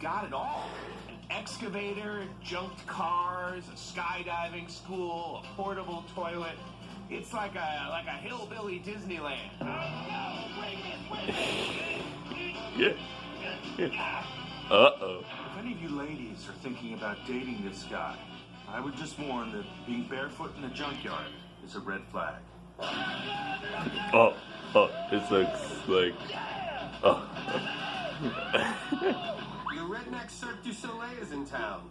got it all. An excavator, junked cars, a skydiving school, a portable toilet. It's like a hillbilly Disneyland. Oh, no, wait. Yeah. Uh-oh. If any of you ladies are thinking about dating this guy, I would just warn that being barefoot in a junkyard is a red flag. Oh, it looks like... Oh. The Redneck Cirque du Soleil is in town.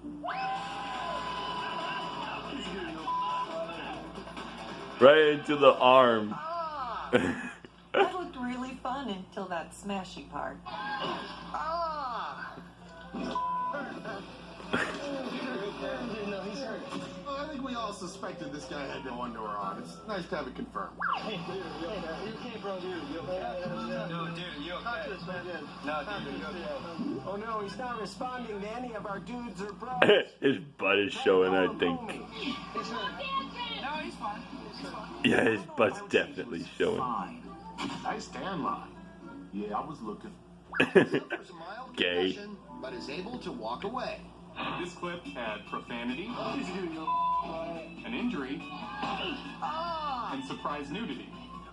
Right into the arm. That looked really fun until that smashy part. Well, I think we all suspected this guy had no underwear on. It's nice to have it confirmed. You okay, bro? Dude, you okay? No, dude, you okay? No, dude, you okay? Oh no, he's not responding to any of our dudes or bros. His butt is showing, I think. No, he's fine. Yeah, his butt's definitely showing. Fine. Nice tan line. Yeah, I was looking. Gay. But is able to walk away. This clip had profanity, an injury, and surprise nudity.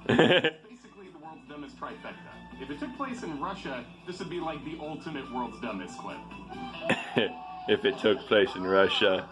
Basically the world's dumbest trifecta. If it took place in Russia, this would be like the ultimate world's dumbest clip. If it took place in Russia,